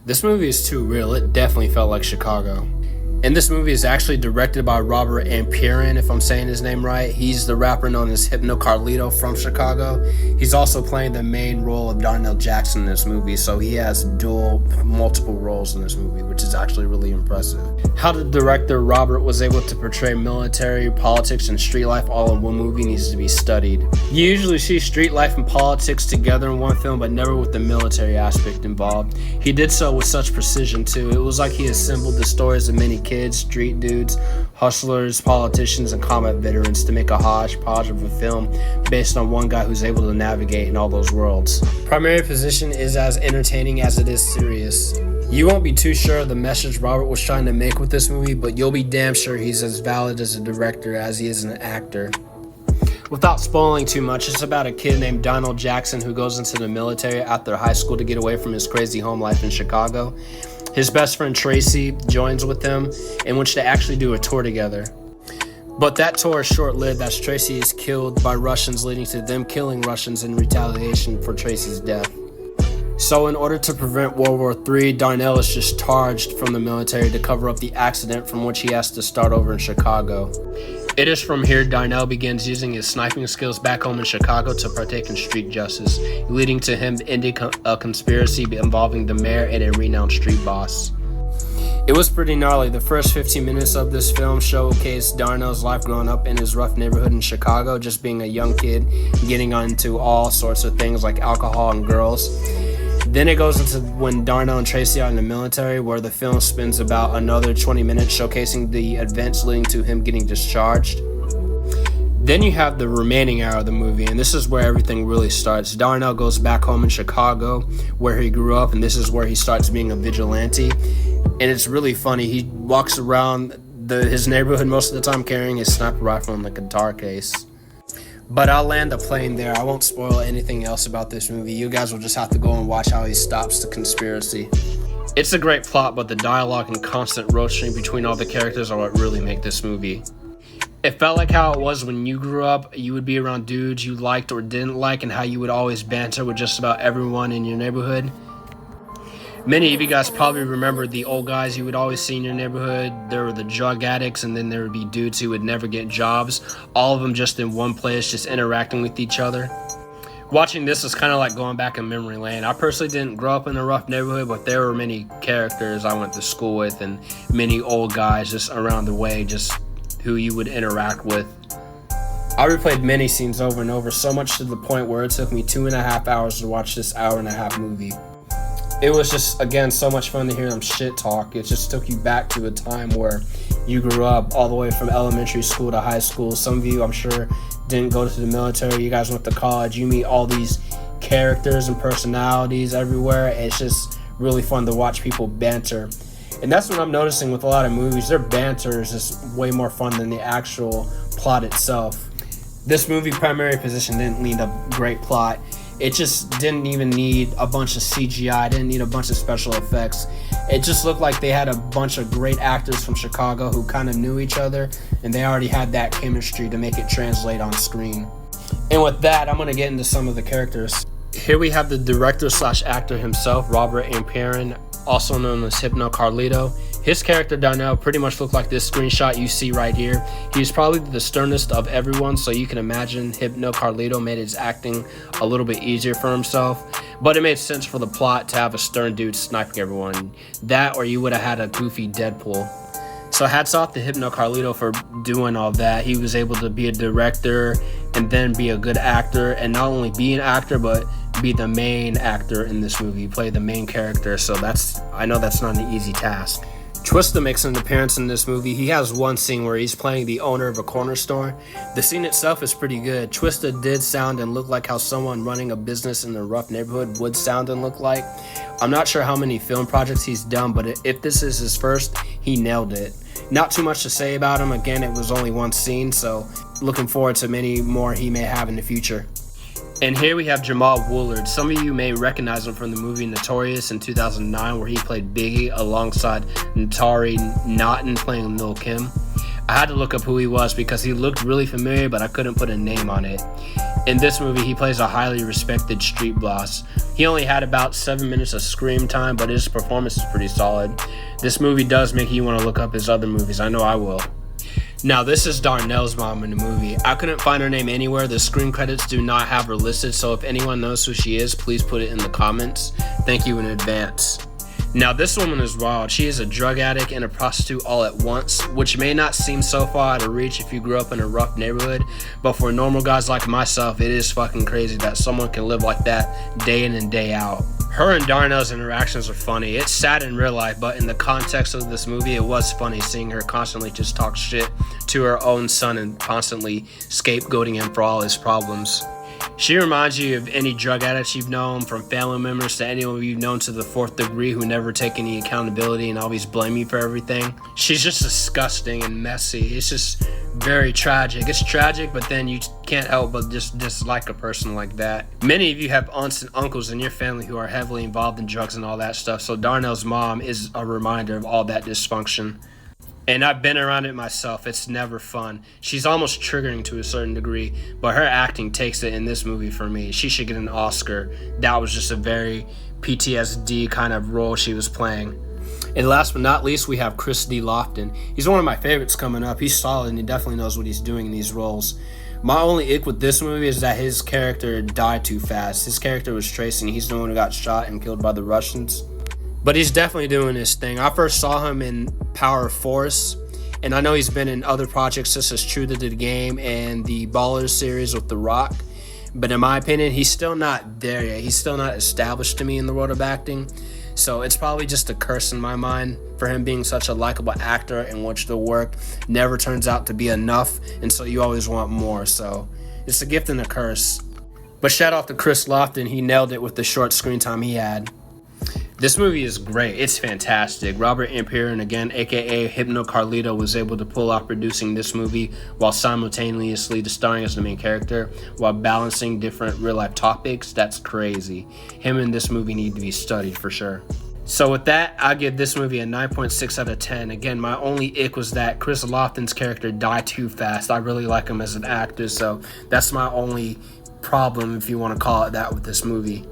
This movie is too real. It definitely felt like Chicago. And this movie is actually directed by Robert Amparan, if I'm saying his name right. He's the rapper known as Hypno Carlito from Chicago. He's also playing the main role of Darnell Jackson in this movie, so he has multiple roles in this movie, which is actually really impressive. How the director Robert was able to portray military, politics, and street life all in one movie needs to be studied. You usually see street life and politics together in one film, but never with the military aspect involved. He did so with such precision too. It was like he assembled the stories of many kids, street dudes, hustlers, politicians, and combat veterans to make a hodgepodge of a film based on one guy who's able to navigate in all those worlds. Primary position is as entertaining as it is serious. You won't be too sure of the message Robert was trying to make with this movie, but you'll be damn sure he's as valid as a director as he is an actor. Without spoiling too much, it's about a kid named Donald Jackson who goes into the military after high school to get away from his crazy home life in Chicago. His best friend Tracy joins with him, in which they actually do a tour together. But that tour is short-lived as Tracy is killed by Russians, leading to them killing Russians in retaliation for Tracy's death. So in order to prevent World War III, Darnell is just charged from the military to cover up the accident from which he has to start over in Chicago. It is from here Darnell begins using his sniping skills back home in Chicago to partake in street justice, leading to him ending a conspiracy involving the mayor and a renowned street boss. It was pretty gnarly. The first 15 minutes of this film showcased Darnell's life growing up in his rough neighborhood in Chicago, just being a young kid, getting onto all sorts of things like alcohol and girls. Then it goes into when Darnell and Tracy are in the military, where the film spends about another 20 minutes showcasing the events leading to him getting discharged. Then you have the remaining hour of the movie, and this is where everything really starts. Darnell goes back home in Chicago, where he grew up, and this is where he starts being a vigilante. And it's really funny. He walks around his neighborhood most of the time carrying his sniper rifle in the guitar case. But I'll land the plane there. I won't spoil anything else about this movie. You guys will just have to go and watch how he stops the conspiracy. It's a great plot, but the dialogue and constant roasting between all the characters are what really make this movie. It felt like how it was when you grew up. You would be around dudes you liked or didn't like, and how you would always banter with just about everyone in your neighborhood. Many of you guys probably remember the old guys you would always see in your neighborhood. There were the drug addicts, and then there would be dudes who would never get jobs. All of them just in one place, just interacting with each other. Watching this is kind of like going back in memory lane. I personally didn't grow up in a rough neighborhood, but there were many characters I went to school with and many old guys just around the way, just who you would interact with. I replayed many scenes over and over, so much to the point where it took me 2.5 hours to watch this hour-and-a-half movie. It was just, again, so much fun to hear them shit talk. It just took you back to a time where you grew up all the way from elementary school to high school. Some of you, I'm sure, didn't go to the military. You guys went to college. You meet all these characters and personalities everywhere. It's just really fun to watch people banter. And that's what I'm noticing with a lot of movies. Their banter is just way more fun than the actual plot itself. This movie, primary position, didn't need a great plot. It just didn't even need a bunch of CGI, didn't need a bunch of special effects. It just looked like they had a bunch of great actors from Chicago who kind of knew each other, and they already had that chemistry to make it translate on screen. And with that, I'm going to get into some of the characters. Here we have the director/actor himself, Robert Amparan, also known as Hypno Carlito. His character Darnell pretty much looked like this screenshot you see right here. He's probably the sternest of everyone, so you can imagine Hypno Carlito made his acting a little bit easier for himself. But it made sense for the plot to have a stern dude sniping everyone. That, or you would have had a goofy Deadpool. So hats off to Hypno Carlito for doing all that. He was able to be a director and then be a good actor, and not only be an actor, but be the main actor in this movie, play the main character. So I know that's not an easy task. Twista makes an appearance in this movie. He has one scene where he's playing the owner of a corner store. The scene itself is pretty good. Twista did sound and look like how someone running a business in a rough neighborhood would sound and look like. I'm not sure how many film projects he's done, but if this is his first, he nailed it. Not too much to say about him. Again, it was only one scene, so looking forward to many more he may have in the future. And here we have Jamal Woolard. Some of you may recognize him from the movie Notorious in 2009, where he played Biggie alongside Natari Naughton playing Lil' Kim. I had to look up who he was because he looked really familiar, but I couldn't put a name on it. In this movie, he plays a highly respected street boss. He only had about 7 minutes of screen time, but his performance is pretty solid. This movie does make you want to look up his other movies. I know I will. Now, this is Darnell's mom in the movie. I couldn't find her name anywhere. The screen credits do not have her listed, so if anyone knows who she is, please put it in the comments. Thank you in advance. Now, this woman is wild. She is a drug addict and a prostitute all at once, which may not seem so far out of reach if you grew up in a rough neighborhood, but for normal guys like myself, it is fucking crazy that someone can live like that day in and day out. Her and Darnell's interactions are funny. It's sad in real life, but in the context of this movie, it was funny seeing her constantly just talk shit to her own son and constantly scapegoating him for all his problems. She reminds you of any drug addicts you've known, from family members to anyone you've known to the fourth degree who never take any accountability and always blame you for everything. She's just disgusting and messy. It's just very tragic. It's tragic, but then you can't help but just dislike a person like that. Many of you have aunts and uncles in your family who are heavily involved in drugs and all that stuff, so Darnell's mom is a reminder of all that dysfunction. And I've been around it myself. It's never fun. She's almost triggering to a certain degree, but her acting takes it in this movie for me. She should get an Oscar. That was just a very PTSD kind of role she was playing. And last but not least, we have Chris D. Lofton. He's one of my favorites coming up. He's solid and he definitely knows what he's doing in these roles. My only ick with this movie is that his character died too fast. His character was Tracy, and he's the one who got shot and killed by the Russians. But he's definitely doing his thing. I first saw him in Power Force, and I know he's been in other projects such as True to the Game and the Ballers series with The Rock. But in my opinion, he's still not there yet. He's still not established to me in the world of acting. So it's probably just a curse in my mind for him being such a likable actor in which the work never turns out to be enough, and so you always want more. So it's a gift and a curse. But shout out to Chris Lofton. He nailed it with the short screen time he had. This movie is great. It's fantastic. Robert Amparan, again, aka Hypno Carlito, was able to pull off producing this movie while simultaneously starring as the main character while balancing different real life topics. That's crazy. Him in this movie need to be studied for sure. So with that, I give this movie a 9.6 out of 10. Again, my only ick was that Chris Lofton's character died too fast. I really like him as an actor, so that's my only problem, if you want to call it that, with this movie.